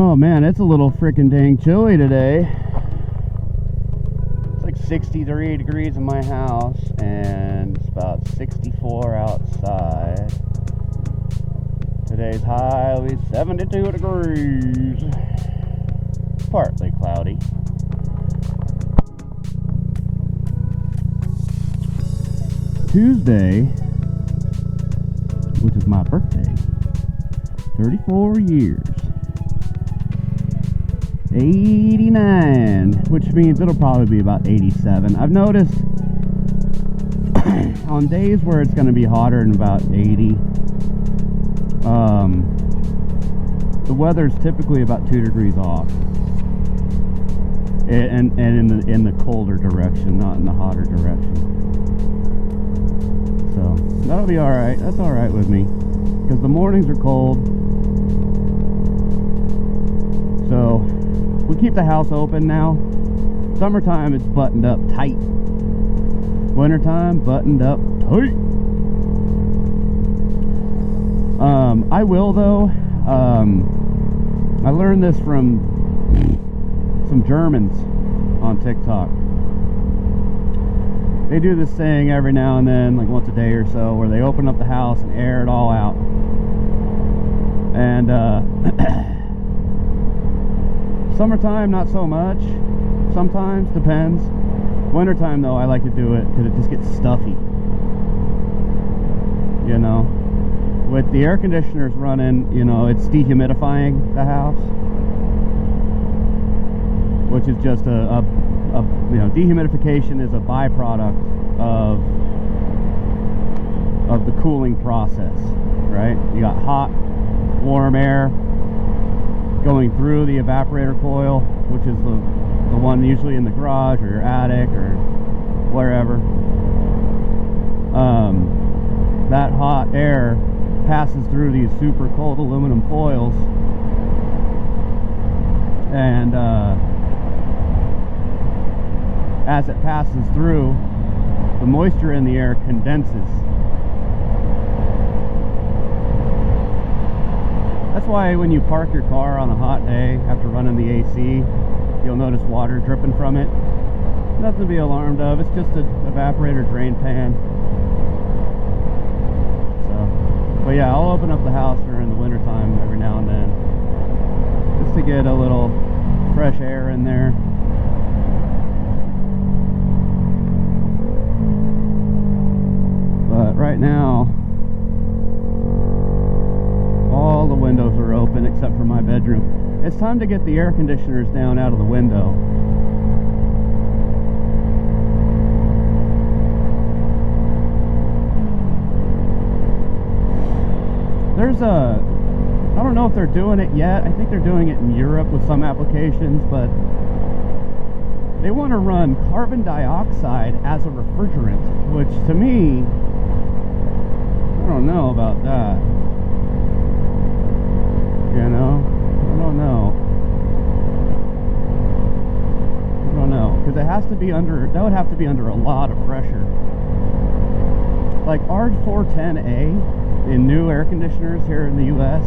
Oh man, it's a little freaking dang chilly today. It's like 63 degrees in my house and it's about 64 outside. Today's high will be 72 degrees. Partly cloudy. Tuesday, which is my birthday, 34 years. 89, which means it'll probably be about 87. I've noticed on days where it's going to be hotter than about 80, the weather's typically about 2 degrees off, and in the colder direction, not in the hotter direction. So that'll be all right. That's all right with me because the mornings are cold. So we keep the house open now. Summertime, it's buttoned up tight. Wintertime, buttoned up tight. I will though. I learned this from some Germans on TikTok. They do this thing every now and then, like once a day or so, where they open up the house and air it all out. And summertime, not so much. Sometimes, depends. Wintertime, though, I like to do it because it just gets stuffy. You know? With the air conditioners running, you know, it's dehumidifying the house. Which is just you know, dehumidification is a byproduct of the cooling process, right? You got hot, warm air going through the evaporator coil, which is the one usually in the garage or your attic or wherever. That hot air passes through these super cold aluminum foils, and as it passes through, the moisture in the air condenses. That's why when you park your car on a hot day after running the AC, you'll notice water dripping from it. Nothing to be alarmed of. It's just an evaporator drain pan. So, but yeah, I'll open up the house during the wintertime every now and then, just to get a little fresh air in there. But right now, all the windows are open except for my bedroom. It's time to get the air conditioners down out of the window. I don't know if they're doing it yet. I think they're doing it in Europe with some applications, but they want to run carbon dioxide as a refrigerant, which to me, I don't know about that. You know, I don't know, because it has to be under, that would have to be under a lot of pressure. Like R410A in new air conditioners here in the US,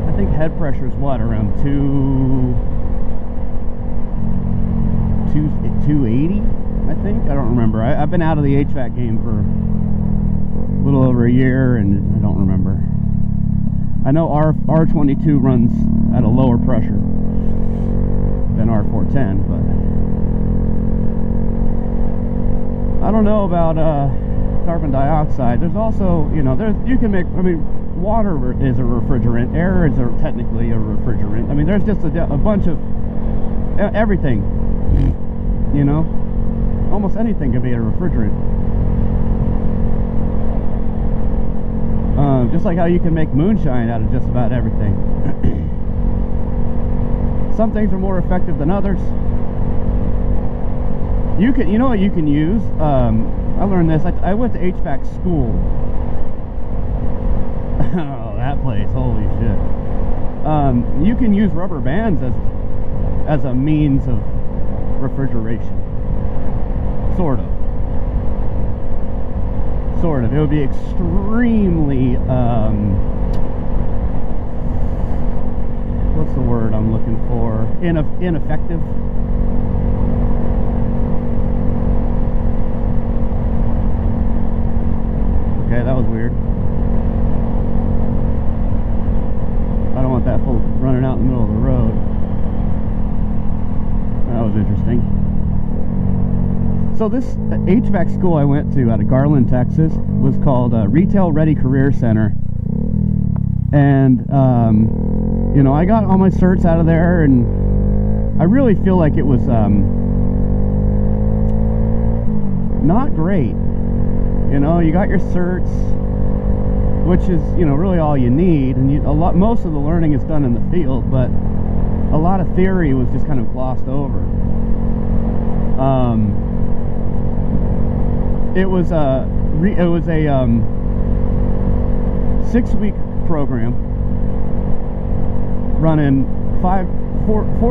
I think head pressure is what, around 280, I think. I don't remember. I've been out of the HVAC game for a little over a year and I don't remember. I know R22 runs at a lower pressure than R410, but I don't know about carbon dioxide. There's also, you know, you can make, I mean, water is a refrigerant, air is technically a refrigerant. I mean, there's just a bunch of everything, you know, almost anything can be a refrigerant. Just like how you can make moonshine out of just about everything. Some things are more effective than others. You know what you can use? I learned this. I went to HVAC school. Oh, that place! Holy shit! You can use rubber bands as a means of refrigeration. Sort of. It would be extremely the word I'm looking for? Ineffective. Okay, that was weird. I don't want that fool running out in the middle of the road. That was interesting. So this HVAC school I went to out of Garland, Texas, was called Retail Ready Career Center. And, you know, I got all my certs out of there, and I really feel like it was not great. You know, you got your certs, which is, you know, really all you need, and most of the learning is done in the field, but a lot of theory was just kind of glossed over. It was a 6-week program running 4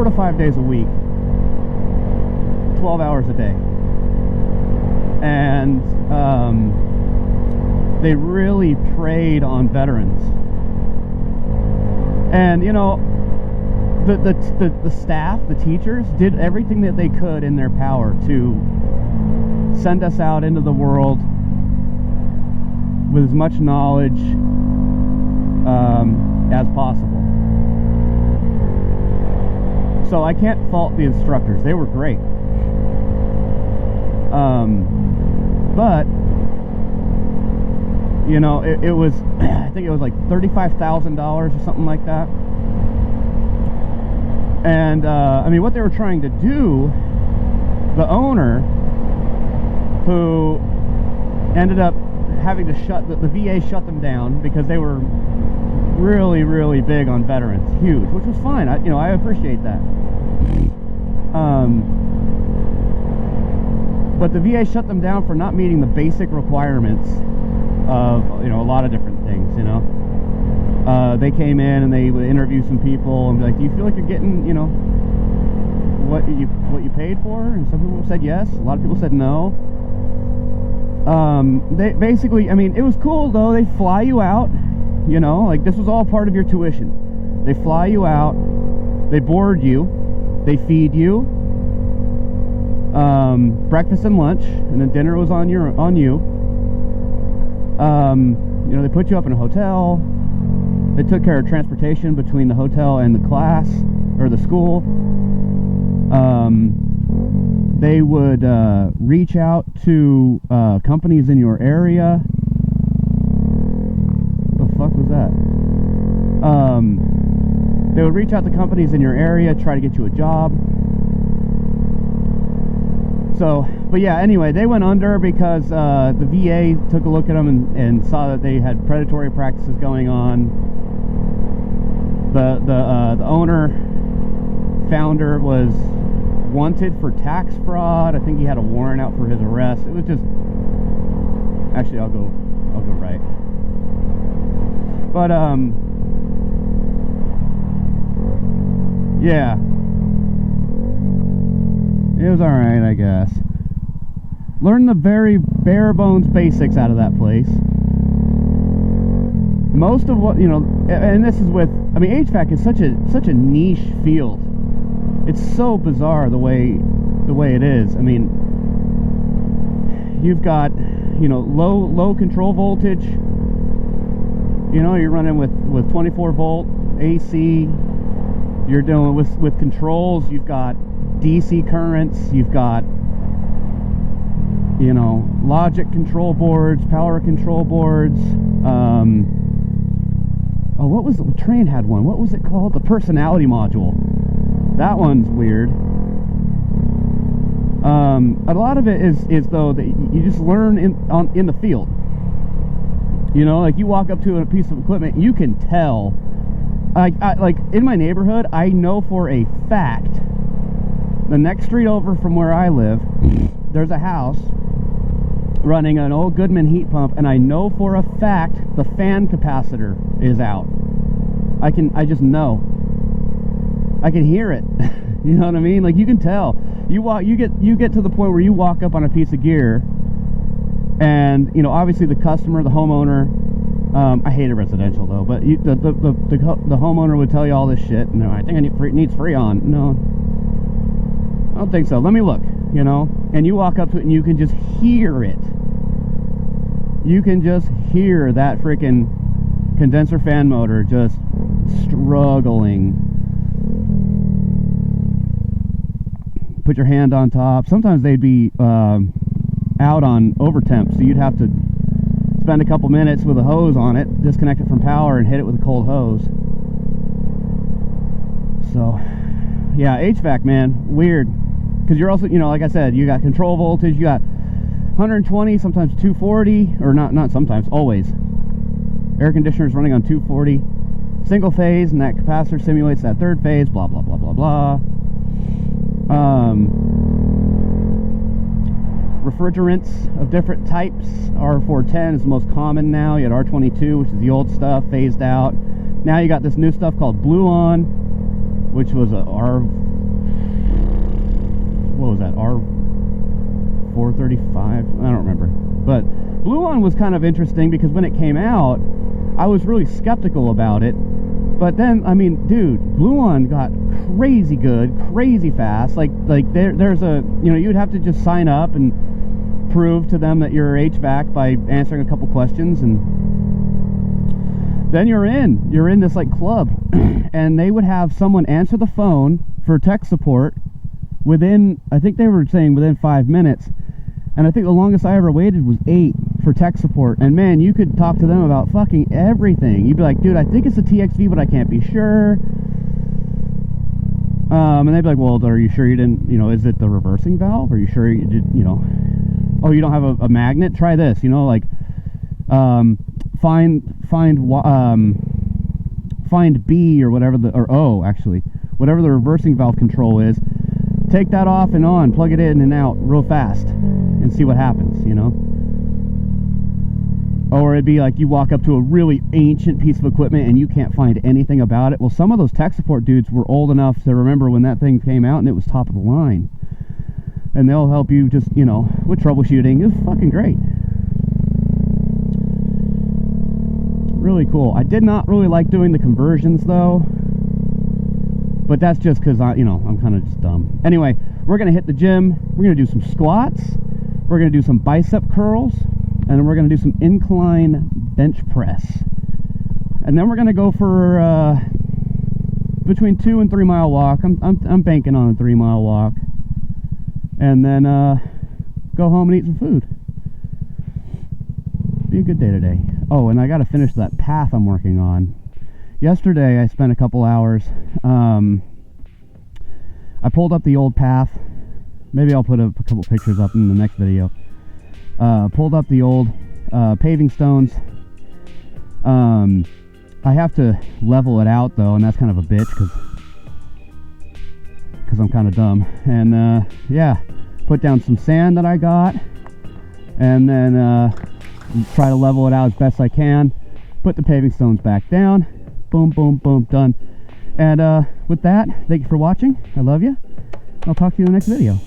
to 5 days a week, 12 hours a day. And they really preyed on veterans. And you know, the staff, the teachers, did everything that they could in their power to send us out into the world with as much knowledge as possible. So I can't fault the instructors. They were great. But you know, it was I think it was like $35,000 or something like that. And I mean, what they were trying to do, the owner, who ended up having to the VA shut them down because they were really, really big on veterans, huge, which was fine. You know, I appreciate that. But the VA shut them down for not meeting the basic requirements of, you know, a lot of different things. You know, they came in and they would interview some people and be like, "Do you feel like you're getting, you know, what you paid for?" And some people said yes. A lot of people said no. They basically, I mean, it was cool though. They fly you out. You know, like this was all part of your tuition. They fly you out. They board you. They feed you. Breakfast and lunch, and then dinner was on you. You know, they put you up in a hotel. They took care of transportation between the hotel and the class or the school. They would reach out to companies in your area. What the fuck was that? They would reach out to companies in your area, try to get you a job. So, but yeah, anyway, they went under because the VA took a look at them and saw that they had predatory practices going on. The owner, founder, was wanted for tax fraud. I think he had a warrant out for his arrest. It was just, actually, I'll go right. But yeah. It was alright, I guess. Learned the very bare bones basics out of that place. Most of what, you know, and this is with, I mean, HVAC is such a niche field. It's so bizarre the way it is. I mean, you've got, you know, low control voltage. You know, you're running with 24 volt AC. You're dealing with controls. You've got DC currents, you've got, you know, logic control boards, power control boards. Oh, what was the train had one? What was it called? The personality module. That one's weird. A lot of it is though that you just learn in the field. You know, like you walk up to a piece of equipment, you can tell. Like in my neighborhood, I know for a fact. The next street over from where I live, there's a house running an old Goodman heat pump, and I know for a fact the fan capacitor is out. I just know. I can hear it. You know what I mean? Like you can tell. You get to the point where you walk up on a piece of gear, and you know, obviously the customer, the homeowner, I hated residential though, but the homeowner would tell you all this shit, and I think it needs Freon. No, I don't think so. Let me look, you know. And you walk up to it and you can just hear it. You can just hear that freaking condenser fan motor just struggling. Put your hand on top. Sometimes they'd be out on overtemp, so you'd have to spend a couple minutes with a hose on it, disconnect it from power, and hit it with a cold hose. So, yeah, HVAC, man, weird. Because you're also, you know, like I said, you got control voltage, you got 120, sometimes 240, or not sometimes, always. Air conditioners running on 240, single phase, and that capacitor simulates that third phase, blah, blah, blah, blah, blah. Refrigerants of different types. R410 is the most common now. You had R22, which is the old stuff, phased out. Now you got this new stuff called Blue On, which was a what was that, R435? I don't remember. But Blue On was kind of interesting because when it came out, I was really skeptical about it. But then, I mean, dude, Blue On got crazy good, crazy fast. Like there's a, you know, you'd have to just sign up and prove to them that you're HVAC by answering a couple questions, and then you're in this like club. And they would have someone answer the phone for tech support within, I think they were saying within 5 minutes. And I think the longest I ever waited was 8 for tech support. And man, you could talk to them about fucking everything. You'd be like, dude, I think it's a TXV, but I can't be sure. And they'd be like, well, are you sure you didn't, you know, is it the reversing valve? Are you sure you did, you know, oh, you don't have a magnet? Try this, you know, like, find B or whatever or O, actually, whatever the reversing valve control is. Take that off and on, plug it in and out real fast, and see what happens, you know. Or it'd be like you walk up to a really ancient piece of equipment and you can't find anything about it. Well, some of those tech support dudes were old enough to remember when that thing came out and it was top of the line. And they'll help you just, you know, with troubleshooting. It was fucking great. Really cool. I did not really like doing the conversions though. But that's just because I'm kind of just dumb. Anyway, we're going to hit the gym. We're going to do some squats. We're going to do some bicep curls. And then we're going to do some incline bench press. And then we're going to go for between 2 and 3 mile walk. I'm banking on a 3 mile walk. And then go home and eat some food. Be a good day today. Oh, and I got to finish that path I'm working on. Yesterday I spent a couple hours. I pulled up the old path. Maybe I'll put a couple pictures up in the next video. Pulled up the old paving stones. I have to level it out though, and that's kind of a bitch because I'm kind of dumb. And yeah, put down some sand that I got, and then try to level it out as best I can. Put the paving stones back down. Boom, boom, boom, done. And with that, thank you for watching. I love you. I'll talk to you in the next video.